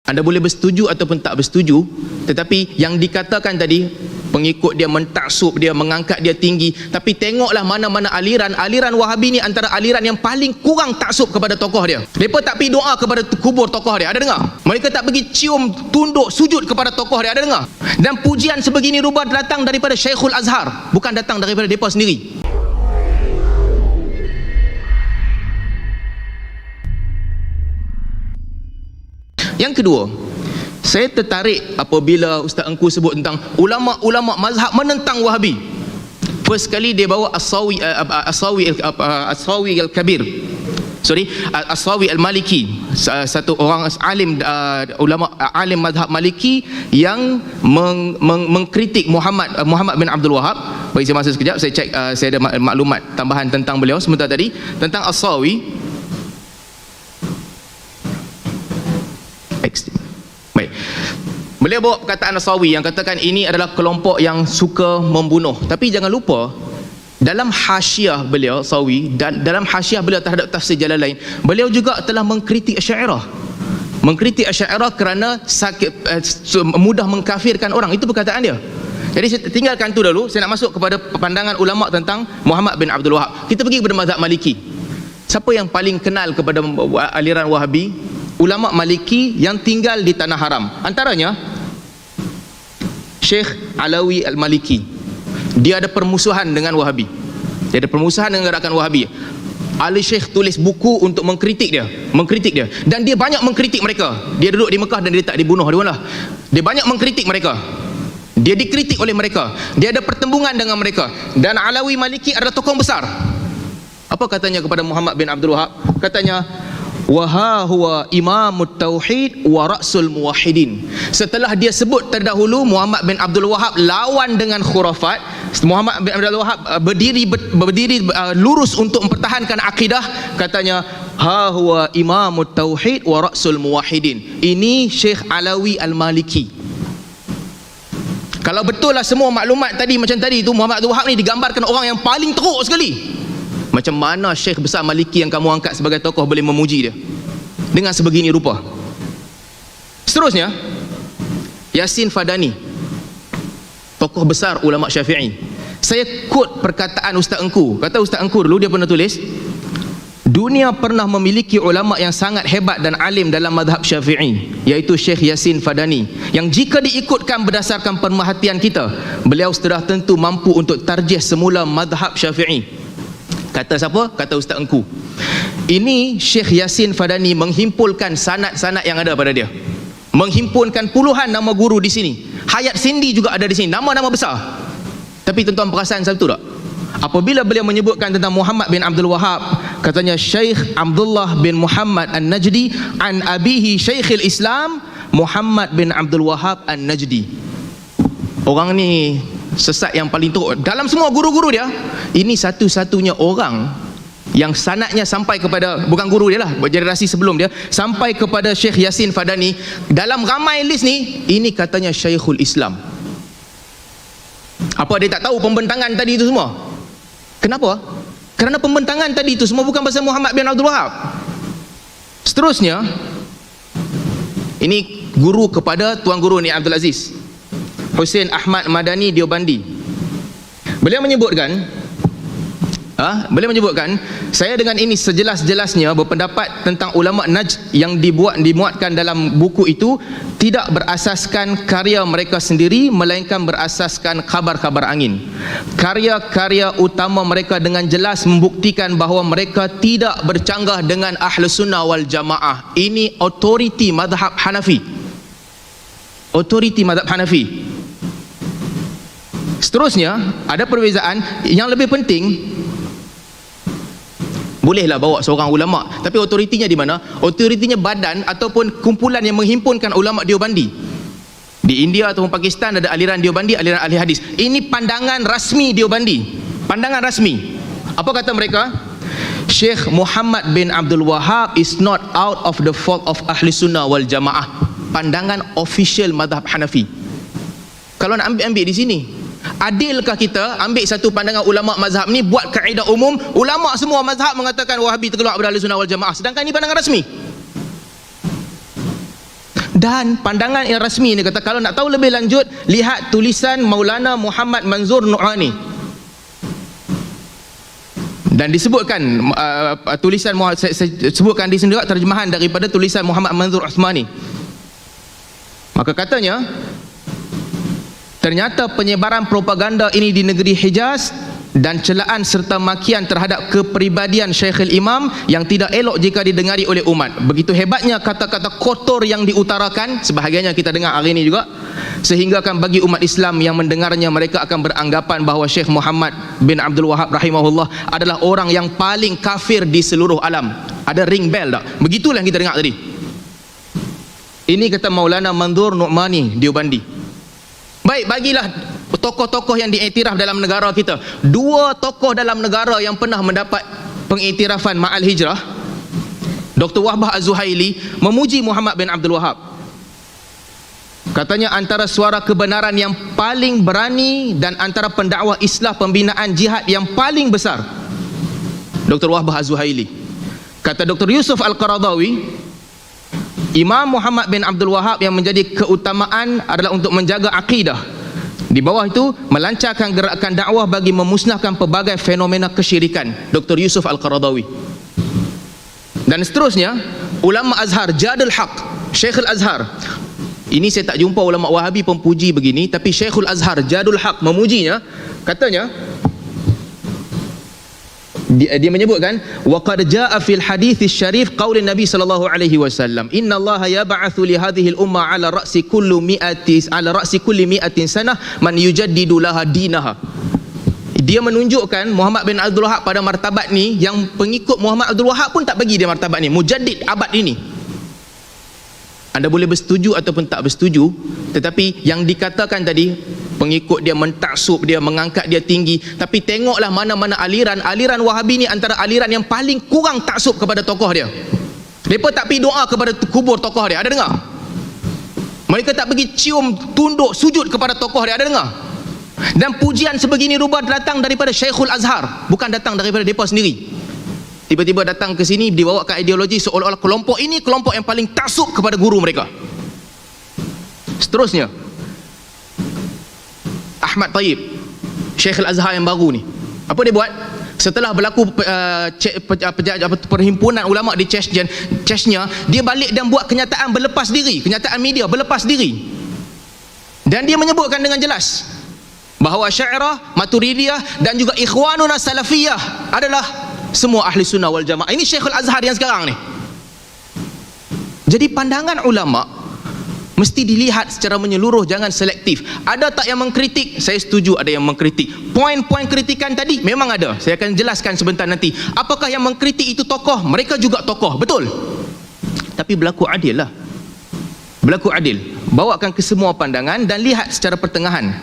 Anda boleh bersetuju ataupun tak bersetuju, tetapi yang dikatakan tadi, pengikut dia mentaksub dia, mengangkat dia tinggi. Tapi tengoklah mana-mana aliran Wahabi ni antara aliran yang paling kurang taksub kepada tokoh dia. Mereka tak pergi doa kepada kubur tokoh dia, ada dengar? Mereka tak pergi cium, tunduk, sujud kepada tokoh dia, ada dengar? Dan pujian sebegini rupa datang daripada Syekhul Azhar, bukan datang daripada mereka sendiri. Yang kedua, saya tertarik apabila Ustaz Engku sebut tentang ulama-ulama mazhab menentang Wahabi. First kali dia bawa As-Sawi Al-Kabir. As-Sawi Al-Maliki, satu orang alim, ulama alim mazhab Maliki yang mengkritik Muhammad bin Abdul Wahab. Bagi saya masa sekejap, saya cek, saya ada maklumat tambahan tentang beliau sebentar tadi tentang As-Sawi. Baik. Beliau bawa perkataan As-Sawi yang katakan ini adalah kelompok yang suka membunuh. Tapi jangan lupa, dalam hasyiah beliau, Sawi, dalam hasyiah beliau terhadap tafsir Jalalain, beliau juga telah mengkritik Asy'ariyah. Mengkritik Asy'ariyah kerana mudah mengkafirkan orang. Itu perkataan dia. Jadi saya tinggalkan tu dulu. Saya nak masuk kepada pandangan ulama tentang Muhammad bin Abdul Wahab. Kita pergi kepada mazhab Maliki. Siapa yang paling kenal kepada aliran Wahabi? Ulama Maliki yang tinggal di tanah haram. Antaranya Syekh Alawi Al-Maliki. Dia ada permusuhan dengan Wahabi. Dia ada permusuhan dengan gerakan Wahabi. Ali Syekh tulis buku untuk mengkritik dia. Dan dia banyak mengkritik mereka. Dia duduk di Mekah dan dia tak dibunuh. Dia banyak mengkritik mereka. Dia dikritik oleh mereka. Dia ada pertembungan dengan mereka. Dan Alawi Maliki adalah tokoh besar. Apa katanya kepada Muhammad bin Abdul Wahab? Katanya, wa huwa imamut tauhid wa ra'sul muwahhidin. Setelah dia sebut terdahulu Muhammad bin Abdul Wahab lawan dengan khurafat, Muhammad bin Abdul Wahab berdiri lurus untuk mempertahankan akidah, katanya ha huwa imamut tauhid wa ra'sul muwahhidin. Ini Syekh Alawi Al-Maliki. Kalau betul lah semua maklumat tadi macam tadi tu, Muhammad Abdul Wahab ni digambarkan orang yang paling teruk sekali. Macam mana Syekh besar Maliki yang kamu angkat sebagai tokoh boleh memuji dia dengan sebegini rupa? Seterusnya, Yasin Fadani, tokoh besar ulama Syafi'i. Saya quote perkataan Ustaz Engku. Kata Ustaz Engku dulu, dia pernah tulis, dunia pernah memiliki ulama yang sangat hebat dan alim dalam mazhab Syafi'i, iaitu Syekh Yasin Fadani, yang jika diikutkan berdasarkan pemerhatian kita, beliau sudah tentu mampu untuk tarjih semula mazhab Syafi'i. Kata siapa? Kata Ustaz Engku. Ini Syekh Yasin Fadani menghimpulkan sanad-sanad yang ada pada dia. Menghimpunkan puluhan nama guru di sini. Hayat Sindi juga ada di sini. Nama-nama besar. Tapi tuan-tuan perasan satu tak? Apabila beliau menyebutkan tentang Muhammad bin Abdul Wahab, katanya Syekh Abdullah bin Muhammad An-Najdi an abihi Syekhul Islam Muhammad bin Abdul Wahab An-Najdi. Orang ni sesat yang paling teruk dalam semua guru-guru dia. Ini satu-satunya orang yang sanadnya sampai kepada, bukan guru dia lah, generasi sebelum dia, sampai kepada Syekh Yasin Fadani. Dalam ramai list ni, ini katanya Syekhul Islam. Apa dia tak tahu pembentangan tadi itu semua? Kenapa? Kerana pembentangan tadi itu semua bukan pasal Muhammad bin Abdul Wahab. Seterusnya, ini guru kepada tuan guru ni Abdul Aziz, Hussein Ahmad Madani Diobandi. Beliau menyebutkan, saya dengan ini sejelas-jelasnya berpendapat tentang ulama Najd yang dimuatkan dalam buku itu tidak berasaskan karya mereka sendiri, melainkan berasaskan khabar-khabar angin. Karya-karya utama mereka dengan jelas membuktikan bahawa mereka tidak bercanggah dengan Ahlus Sunnah wal Jamaah. Ini otoriti mazhab Hanafi. Otoriti mazhab Hanafi. Seterusnya, ada perbezaan yang lebih penting. Bolehlah bawa seorang ulama, tapi otoritinya di mana? Otoritinya badan ataupun kumpulan yang menghimpunkan ulama Diobandi. Di India ataupun Pakistan ada aliran Diobandi, aliran ahli hadis. Ini pandangan rasmi Diobandi. Pandangan rasmi. Apa kata mereka? Syekh Muhammad bin Abdul Wahab is not out of the fault of Ahli Sunnah wal Jamaah. Pandangan official mazhab Hanafi. Kalau nak ambil di sini, adilkah kita ambil satu pandangan ulama mazhab ni buat kaedah umum, ulama semua mazhab mengatakan Wahabi terkeluar dari Ahli Sunnah wal Jamaah, sedangkan ini pandangan rasmi? Dan pandangan yang rasmi ni kata, kalau nak tahu lebih lanjut, lihat tulisan Maulana Muhammad Manzur Nu'ani. Dan disebutkan tulisan saya sebutkan di sini juga terjemahan daripada tulisan Muhammad Manzur Uthmani. Maka katanya, ternyata penyebaran propaganda ini di negeri Hijaz dan celaan serta makian terhadap kepribadian Syekhul Imam yang tidak elok jika didengari oleh umat. Begitu hebatnya kata-kata kotor yang diutarakan, sebahagiannya kita dengar hari ini juga, sehingga akan bagi umat Islam yang mendengarnya, mereka akan beranggapan bahawa Syekh Muhammad bin Abdul Wahab rahimahullah adalah orang yang paling kafir di seluruh alam. Ada ring bell tak? Begitulah yang kita dengar tadi. Ini kata Maulana Manzur Nu'mani Deobandi. Baik, bagilah tokoh-tokoh yang diiktiraf dalam negara kita. Dua tokoh dalam negara yang pernah mendapat pengiktirafan Ma'al Hijrah. Dr. Wahbah Az-Zuhaili memuji Muhammad bin Abdul Wahab. Katanya antara suara kebenaran yang paling berani dan antara pendakwah islah pembinaan jihad yang paling besar. Dr. Wahbah Az-Zuhaili. Kata Dr. Yusuf Al-Qaradawi, Imam Muhammad bin Abdul Wahab yang menjadi keutamaan adalah untuk menjaga akidah. Di bawah itu melancarkan gerakan dakwah bagi memusnahkan pelbagai fenomena kesyirikan. Dr. Yusuf Al-Qaradawi. Dan seterusnya, ulama Azhar Jadul Haq, Syekhul Azhar. Ini saya tak jumpa ulama Wahabi pempuji begini, tapi Syekhul Azhar Jadul Haq memujinya. Katanya, dia menyebutkan, wa qad jaa fil hadits syarif qaulin Nabi sallallahu alaihi wasallam, innallaha yab'atsu li hadhihi al-umma ala ra'si kulli mi'atin sanah man yujaddidu laha dinaha. Dia menunjukkan Muhammad bin Abdul Wahab pada martabat ni, yang pengikut Muhammad Abdul Wahab pun tak bagi dia martabat ni, mujaddid abad ini. Anda boleh bersetuju ataupun tak bersetuju, tetapi yang dikatakan tadi, pengikut dia mentaksub dia, mengangkat dia tinggi. Tapi tengoklah mana-mana aliran Wahabi ni antara aliran yang paling kurang taksub kepada tokoh dia. Mereka tak pergi doa kepada kubur tokoh dia, ada dengar? Mereka tak pergi cium, tunduk, sujud kepada tokoh dia, ada dengar? Dan pujian sebegini rupa datang daripada Syekhul Azhar, bukan datang daripada mereka sendiri. Tiba-tiba datang ke sini dibawakan ideologi seolah-olah kelompok ini kelompok yang paling taksub kepada guru mereka. Seterusnya, Ahmad Tayyib, Syekhul Azhar yang baru ni, apa dia buat? Setelah berlaku perhimpunan ulama di Chechnya, dia balik dan buat kenyataan berlepas diri, kenyataan media berlepas diri. Dan dia menyebutkan dengan jelas bahawa Syairah, Maturidiyah dan juga Ikhwanuna Salafiyah adalah semua ahli sunnah wal jamaah. Ini Syekhul Azhar yang sekarang ni. Jadi pandangan ulama mesti dilihat secara menyeluruh, jangan selektif. Ada tak yang mengkritik? Saya setuju ada yang mengkritik. Poin-poin kritikan tadi memang ada. Saya akan jelaskan sebentar nanti. Apakah yang mengkritik itu tokoh? Mereka juga tokoh, betul. Tapi berlaku adil lah. Berlaku adil. Bawakan ke semua pandangan dan lihat secara pertengahan.